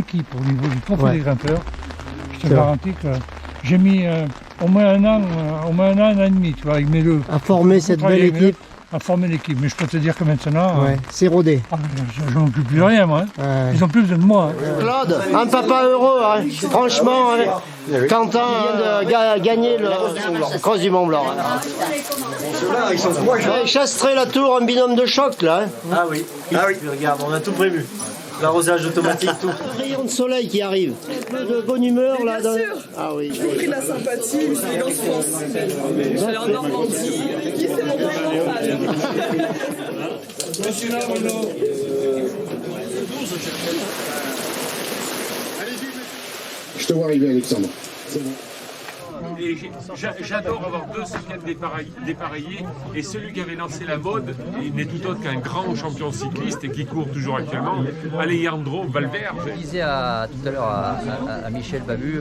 équipe au niveau du trophée des grimpeurs. Je te garantis que j'ai mis au moins un an, un an et demi, tu vois, avec mes deux. À former cette belle équipe. À former l'équipe, mais je peux te dire que maintenant, c'est rodé. Je m'occupe plus de rien, moi. Ils ont plus besoin de moi. Claude, un papa heureux, hein. Franchement, Quentin vient de gagner le cross du Mont Blanc. Chasserait la tour, un binôme de choc là. Ah oui, regarde, on a tout prévu. L'arrosage automatique, tout. Un rayon de soleil qui arrive. Un peu de bonne humeur là. Bien sûr. Ah oui. J'ai pris la sympathie, l'élégance France. Je suis en Normandie. Qui c'est mon père mental? Monsieur Lamono. Je te vois arriver, Alexandre. Et j'adore avoir deux cyclettes dépareillées, et celui qui avait lancé la mode il n'est tout autre qu'un grand champion cycliste et qui court toujours actuellement, Alejandro Valverde. Je disais tout à l'heure à Michel Babu,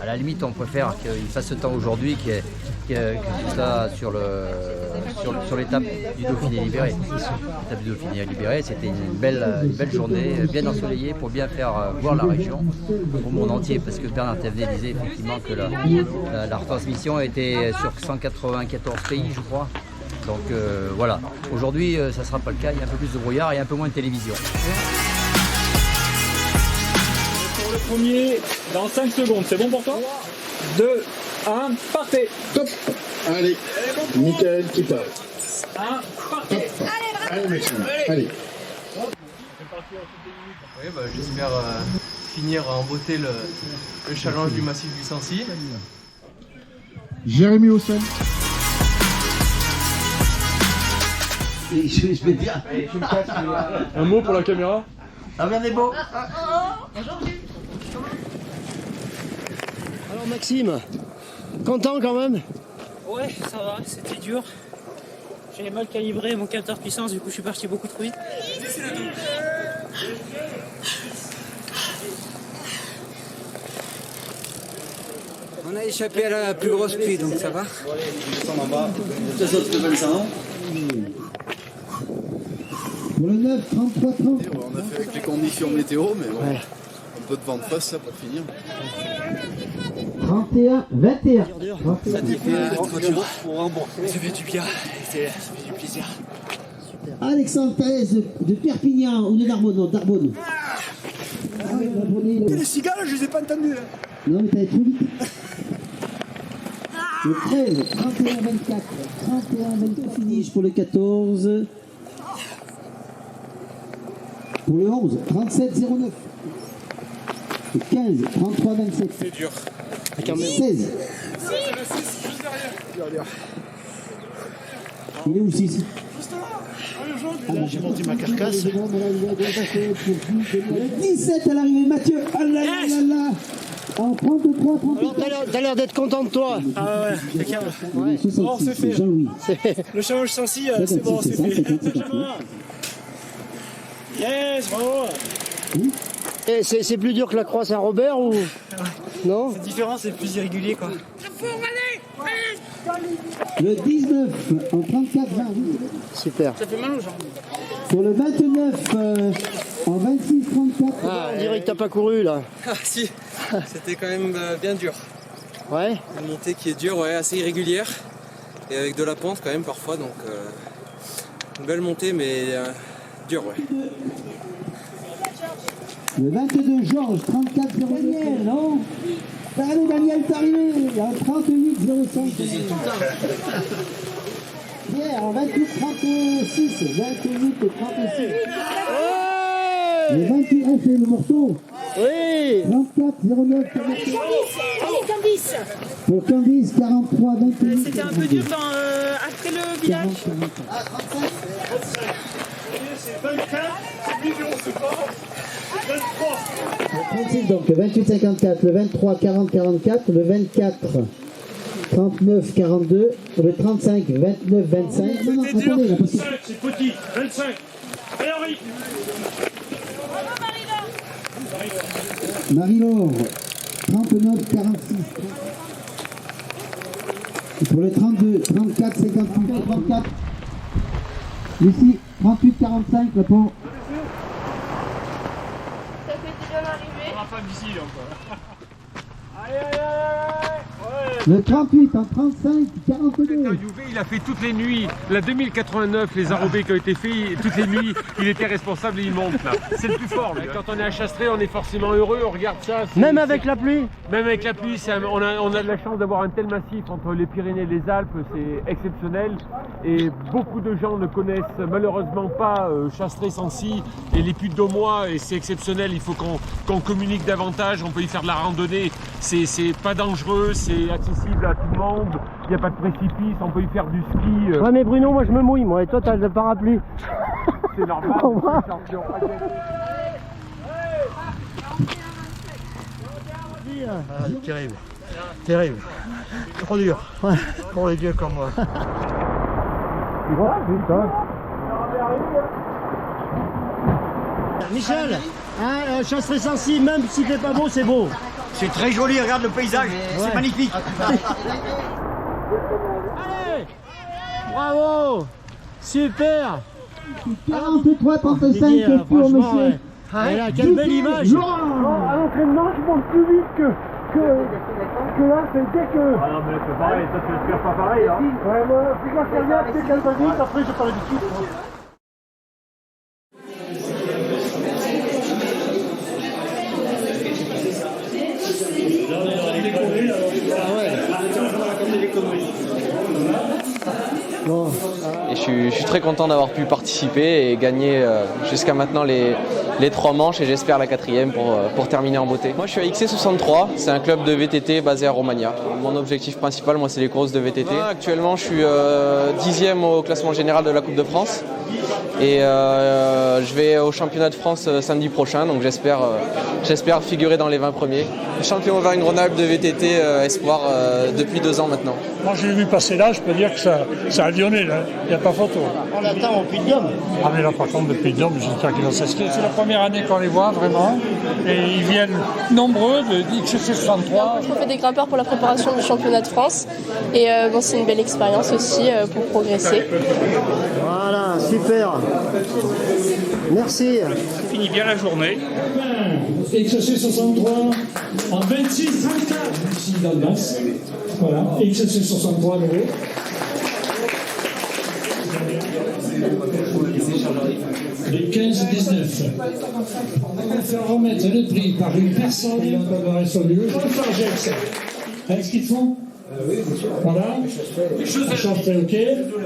à la limite on préfère qu'il fasse ce temps aujourd'hui que tout ça sur l'étape du Dauphiné libéré. L'étape du Dauphiné libéré, c'était une belle journée, bien ensoleillée pour bien faire voir la région au monde entier, parce que Bernard Thévenet disait effectivement que la retransmission était sur 194 pays, je crois. Donc voilà, aujourd'hui ça ne sera pas le cas, il y a un peu plus de brouillard et un peu moins de télévision. Pour le premier, dans 5 secondes, c'est bon pour toi? 2, 1, partez. Top. Allez, Michael qui part. 1, partez. Allez, Maxime, allez. Oui, j'espère finir en beauté le challenge du massif du Sancy. Jérémy Hossein. Je vais dire. Un mot pour la caméra. Ah, bien des beaux. Alors Maxime, content quand même? Ouais, ça va, c'était dur. J'avais mal calibré mon capteur puissance, du coup je suis parti beaucoup trop vite. On a échappé à la plus grosse pluie, donc ça va. On descend en bas. Deux autres de Vincent. Pour le 9, 33, 30. On a fait avec les conditions météo, mais bon, un peu de vent de face là pour finir. 31, 21. Ça fait trop dur pour rembourser. Ça fait du bien, ça fait du plaisir. Alexandre Thaès de Perpignan ou de Narbonne? Non, Narbonne. Les cigales, je les ai pas entendus. Non, mais t'allais trop vite. Le 13, 31, 24. 31, 24 finish pour le 14. Pour le 11, 37, 09. Le 15, 33, 27. C'est dur. 16. Il est où le 6? J'ai monté ma carcasse. Le 17 à l'arrivée, Mathieu. Ah là là là là. En 33, 33. Alors t'as l'air d'être content de toi. Ah ouais, impeccable. Ouais. Bon, c'est fait. Jean-Louis. Le challenge Sancy, c'est bon, c'est fait. Yes, bravo. Et c'est plus dur que la croix Saint-Robert ou non? C'est différent, c'est plus irrégulier quoi. Le 19 en 34, 20. Super. Ça fait mal aux jambes. Pour le 29 en 26, 34. Ah, on dirait que t'as pas couru là. Ah si, c'était quand même bien dur. Ouais. Une montée qui est dure, ouais, assez irrégulière. Et avec de la pente quand même parfois, donc une belle montée mais dure, ouais. Le 22, Georges, 34, 0. Daniel, non? Allez, Daniel, t'es arrivé. En 38, 05. Pierre, en 28, 36. 28, 36. Le 28, on fait le morceau. Oui. 34, 09. Allez, Candice. Pour Candice, 43, 21. C'était un peu dur après le village. 24, c'est mignon, c'est pas. 23. Le 36, donc le 28, 54, le 23, 40, 44, le 24, 39, 42, le 35, 29, 25. Non, non, attendez, là, parce que... 25, c'est petit. 25. Allez, Henri. Marie-Laure, 39, 46. Et pour le 32, 34, 58, 34. Lucie, 38, 45, le pont. Ça fait déjà l'arrivée. descendre d'ici donc. Le 38 en 35, 42. Il a fait toutes les nuits, la 2089, les enrobés qui ont été faits, toutes les nuits, il était responsable et il monte là. C'est le plus fort. Là. Quand on est à Chastré, on est forcément heureux, on regarde ça. Même avec la pluie. Même avec la pluie, on a de la chance d'avoir un tel massif entre les Pyrénées et les Alpes, c'est exceptionnel. Et beaucoup de gens ne connaissent malheureusement pas Chastré-Sancy et les Puy de Dômois, et c'est exceptionnel. Il faut qu'on communique davantage, on peut y faire de la randonnée, c'est pas dangereux, c'est accessible à tout le monde, il n'y a pas de précipice, on peut y faire du ski. Ouais mais Bruno, moi je me mouille, moi, et toi t'as le parapluie. C'est normal, champion. Ah, terrible, terrible, trop dur, ouais. Pour les vieux comme moi. Michel, hein, Chastré-Sancy, même s'il fait pas beau, c'est beau. C'est très joli, regarde le paysage, c'est magnifique. Allez, bravo, super. 43, 35 pour monsieur. Et là, quelle belle image. À l'entraînement, je monte plus vite que là, c'est dès que... Ah non mais c'est pareil, toi tu ne fais pas pareil hein. Ouais, moi, puis moi, c'est rien, c'est 15 minutes, après j'ai pas l'habitude. Bon. Et je suis très content d'avoir pu participer et gagner jusqu'à maintenant les 3 manches et j'espère la 4e pour terminer en beauté. Moi je suis à XC63, c'est un club de VTT basé à Romagna. Mon objectif principal, moi, c'est les courses de VTT. Actuellement je suis 10e au classement général de la Coupe de France et je vais au championnat de France samedi prochain, donc j'espère figurer dans les 20 premiers. Champion Auvergne-Rhône-Alpes de VTT espoir depuis 2 ans maintenant. Moi j'ai vu passer là, je peux dire que ça a lyonnais là, il n'y a pas photo. On l'attend au Puy de Dôme. Ah mais là par contre depuis le Dôme, j'espère qu'ils vont s'inscrire. C'est la première année qu'on les voit vraiment. Et ils viennent nombreux de XC63. On fait des grimpeurs pour la préparation du championnat de France. Et bon, c'est une belle expérience aussi pour progresser. Voilà, super. Merci. On finit bien la journée. XC63 en 26-34 ici dans le Mas. Voilà, XC63 nouveau. Le 15-19. On va faire remettre le prix par une personne qui va résolu. Jean Fargex. Est-ce qu'ils font? Oui, bien sûr. Voilà. Chastré, ok.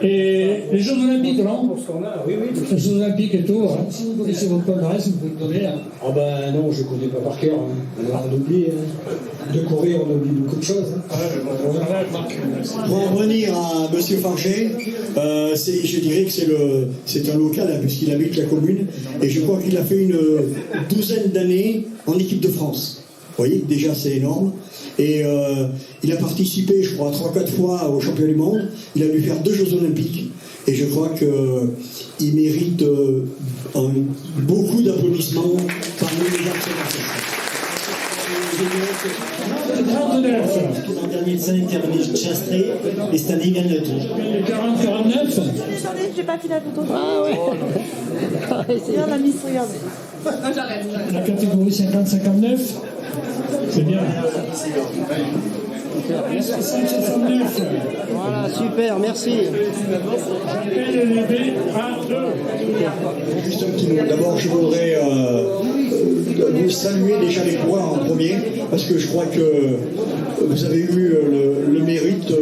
Et les Jeux Olympiques, non? Oui, oui. Les Jeux Olympiques et tout. Hein. Si vous connaissez votre palmarès, vous pouvez le donner. Hein. Oh ben non, je ne connais pas par cœur. Hein. On oublie. Hein. De courir, on oublie beaucoup de choses. Hein. Pour en revenir à M. Farget, je dirais que c'est un local, hein, puisqu'il habite la commune. Et je crois qu'il a fait une douzaine d'années en équipe de France. Vous voyez, déjà c'est énorme. Et il a participé, je crois, 3-4 fois au championnat du monde. Il a dû faire 2 Jeux Olympiques. Et je crois qu'il mérite beaucoup d'applaudissements parmi les acteurs. L'an dernier, ça a terminé Chastré, et cette année, il gagne le tour. Le 40-49. J'ai pas fait la photo. Ah ouais. Regarde la Miss, regarde. J'arrête. La catégorie 50-59. C'est bien. Voilà, super, merci. Juste un petit mot. D'abord, je voudrais vous saluer déjà les coureurs en premier, parce que je crois que vous avez eu le mérite,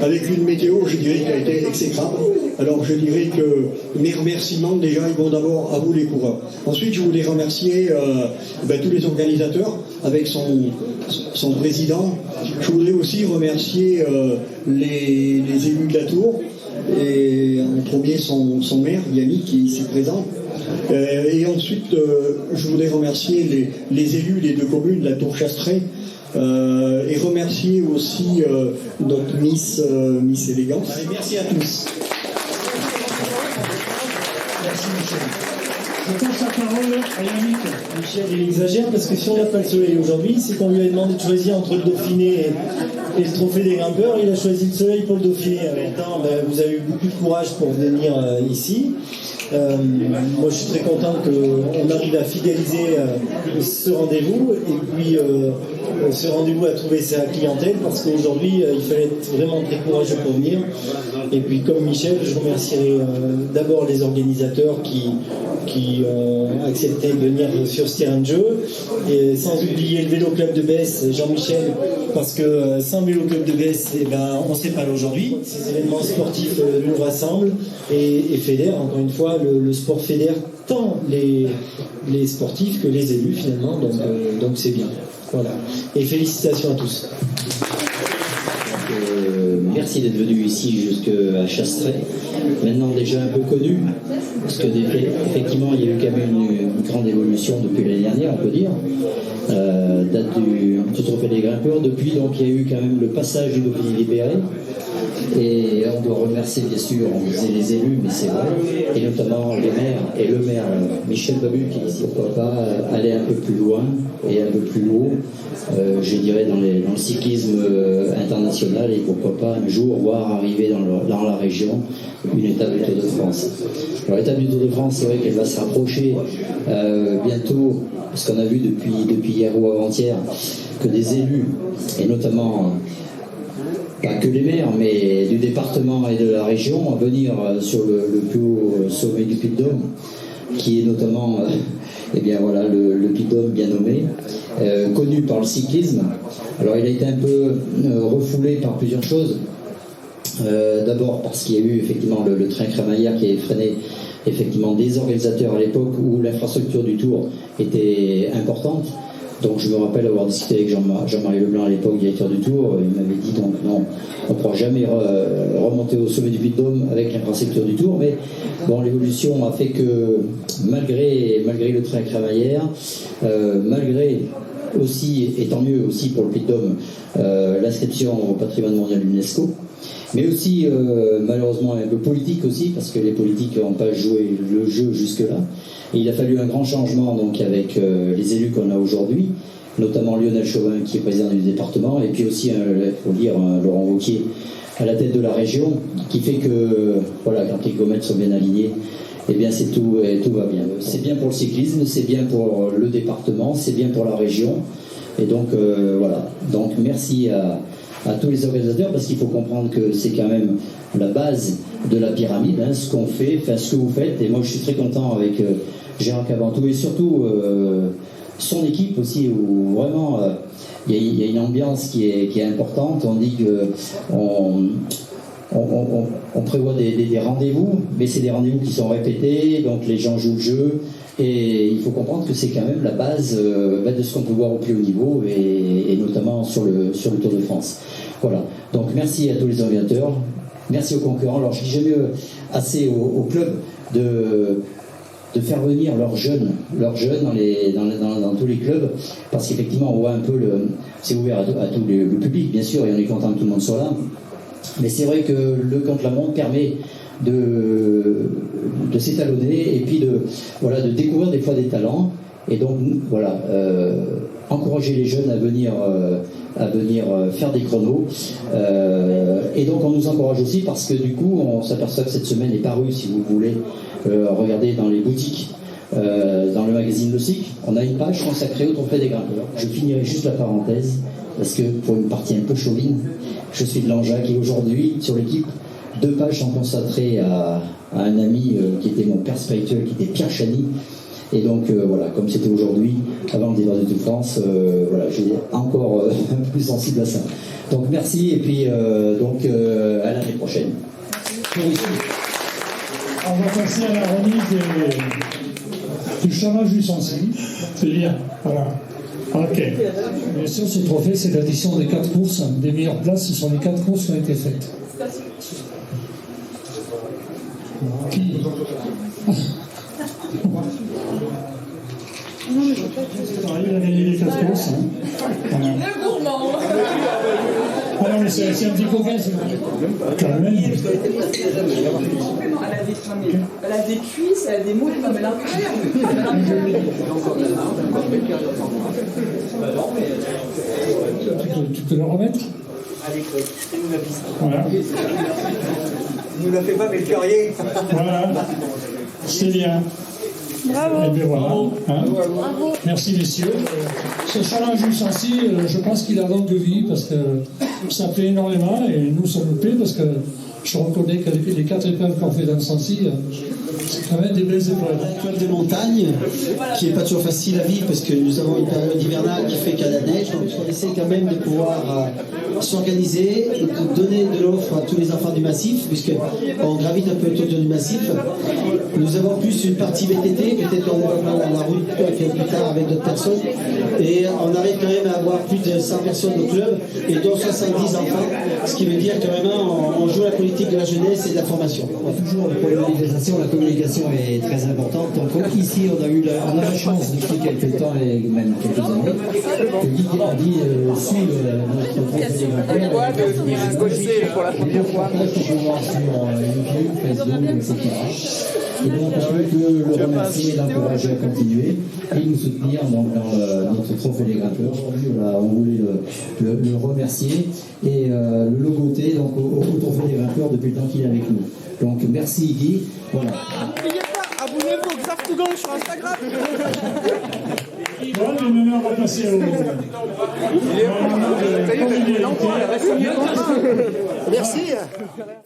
avec une météo, je dirais, qui a été exécrable. Alors je dirais que mes remerciements, déjà, ils vont d'abord à vous les coureurs. Ensuite, je voulais remercier tous les organisateurs, avec son président. Je voudrais aussi remercier les élus de la Tour, et en premier son maire, Yannick, qui est ici présent. Et ensuite, je voudrais remercier les élus des 2 communes, la Tour Chastré, et remercier aussi notre Miss Élégance. Allez, merci à tous. Merci Michel. Je passe la parole à Yannick. Michel, il exagère parce que si on n'a pas le soleil aujourd'hui, c'est qu'on lui a demandé de choisir entre le Dauphiné Et le trophée des grimpeurs, il a choisi le soleil pour le Dauphiné. En même temps, vous avez eu beaucoup de courage pour venir ici. Moi, je suis très content qu'on arrive à fidéliser ce rendez-vous. Et puis, ce rendez-vous a trouvé sa clientèle parce qu'aujourd'hui, il fallait être vraiment très courageux pour venir. Et puis, comme Michel, je remercierai d'abord les organisateurs qui ont accepté de venir sur ce terrain de jeu. Et sans oublier le Vélo Club de Besse, Jean-Michel, parce que sans Vélo Club de Besse, on ne serait pas là aujourd'hui. Ces événements sportifs nous rassemblent et fédèrent, encore une fois, le sport fédère tant les sportifs que les élus finalement, donc c'est bien. Voilà. Et félicitations à tous. Merci d'être venu ici jusqu'à Chastret, maintenant déjà un peu connu, parce que effectivement il y a eu quand même une grande évolution depuis l'année dernière, on peut dire. Date du trophée des grimpeurs. Depuis, donc, il y a eu quand même le passage du Dauphiné libéré. Et on doit remercier, bien sûr, on disait les élus, mais c'est vrai, et notamment les maires, et le maire Michel Babu, qui dit pourquoi pas aller un peu plus loin et un peu plus haut, je dirais, dans le cyclisme international, et pourquoi pas un jour voir arriver dans la région une étape du Tour de France. Alors, l'étape du Tour de France, c'est vrai qu'elle va se rapprocher bientôt, parce qu'on a vu depuis hier ou avant-hier que des élus, et notamment pas que les maires, mais du département et de la région, à venir sur le plus haut sommet du Puy-de-Dôme, qui est notamment eh bien voilà, le Puy-de-Dôme bien nommé, connu par le cyclisme. Alors il a été un peu refoulé par plusieurs choses. D'abord parce qu'il y a eu effectivement le train crémaillère qui a freiné effectivement des organisateurs à l'époque où l'infrastructure du Tour était importante. Donc je me rappelle avoir discuté avec Jean-Marie Leblanc à l'époque, directeur du Tour. Il m'avait dit donc non, on ne pourra jamais remonter au sommet du Puy-de-Dôme avec l'infrastructure du Tour. Mais bon, l'évolution a fait que malgré le train crémaillère, malgré aussi, et tant mieux aussi pour le Puy-de-Dôme, l'inscription au patrimoine mondial de l'UNESCO, mais aussi malheureusement un peu politique aussi, parce que les politiques n'ont pas joué le jeu jusque-là. Et il a fallu un grand changement donc avec les élus qu'on a aujourd'hui, notamment Lionel Chauvin qui est président du département, et puis aussi, il faut dire, Laurent Wauquiez à la tête de la région, qui fait que voilà, quand les gommettes sont bien alignées, eh bien c'est tout, et tout va bien. C'est bien pour le cyclisme, c'est bien pour le département, c'est bien pour la région. Et donc voilà. Donc merci à tous les organisateurs, parce qu'il faut comprendre que c'est quand même la base de la pyramide, hein, ce qu'on fait, enfin ce que vous faites. Et moi je suis très content avec Gérard Cabantou et surtout son équipe aussi, où vraiment il y a une ambiance qui est importante. On dit que on prévoit des rendez-vous, mais c'est des rendez-vous qui sont répétés, donc les gens jouent le jeu. Et il faut comprendre que c'est quand même la base de ce qu'on peut voir au plus haut niveau, et notamment sur le Tour de France. Voilà. Donc merci à tous les organisateurs, merci aux concurrents. Alors je dis jamais assez au club de faire venir leurs jeunes dans tous les clubs, parce qu'effectivement on voit un peu c'est ouvert à tout le public bien sûr, et on est content que tout le monde soit là. Mais c'est vrai que le contre-la-montre permet de s'étalonner et puis de découvrir des fois des talents, et donc voilà, encourager les jeunes à venir faire des chronos, et donc on nous encourage aussi parce que du coup on s'aperçoit que cette semaine est parue, si vous voulez regarder dans les boutiques, dans le magazine Le Cycle, on a une page consacrée au trophée des grimpeurs. Je finirai juste la parenthèse parce que pour une partie un peu chauvine, je suis de Langeac, et aujourd'hui sur l'équipe 2 pages sont consacrées à un ami qui était mon père spirituel, qui était Pierre Chany. Et donc voilà, comme c'était aujourd'hui, avant le départ de Tour de France, voilà, j'ai encore un peu plus sensible à ça. Donc merci, et puis à l'année prochaine. On va passer à la remise du chômage du sensible. C'est bien, voilà. Ok. Bien sûr, ce trophée, c'est l'addition des 4 courses. Des meilleures places, ce sont les 4 courses qui ont été faites. Qui il a gagné les 4 courses. Voilà. Le gourmand. Ah non, mais c'est un petit coquin, c'est quand même. Elle a des cuisses, elle a des mots, elle a Tu peux le remettre? à l'école. C'est nous la piste. Voilà. Nous la fait pas, mais le carrier. Voilà. C'est bien. Bravo. Et bien voilà. Hein. Merci messieurs. Ce challenge du Sancy, je pense qu'il a longue vie parce que ça plaît énormément et nous ça nous plaît parce que je reconnais que les 4 épreuves qu'on fait dans le Sancy, c'est quand même des belles épreuves. L'école de montagne, qui n'est pas toujours facile à vivre parce que nous avons une période hivernale qui fait qu'il y a la neige, donc on essaie quand même de pouvoir s'organiser, de donner de l'offre à tous les enfants du massif, puisqu'on gravite un peu autour du massif. Nous avons plus une partie VTT, peut-être qu'on développera la route plus tard avec d'autres personnes, et on arrive quand même à avoir plus de 100 personnes au club, et dont 70 enfants, ce qui veut dire que vraiment on joue la politique de la jeunesse et de la formation. Toujours pour l'organisation, la communication est très importante. Donc ici, on a la chance depuis quelques temps et même quelques années que Guy a dit suivre notre trophée des vainqueurs. pour la première fois. Sur YouTube, Facebook, etc. Et donc on peut que le remercier et l'encourager à continuer et nous soutenir dans notre trophée des grimpeurs. Aujourd'hui, on voulait le remercier et le logoter donc, au trophée des grimpeurs depuis le temps qu'il est avec nous. Donc merci Guy. Voilà. N'oubliez pas, abonnez-vous au Xaf Tougang sur Instagram. Bon, mais maintenant on va passer au... Merci.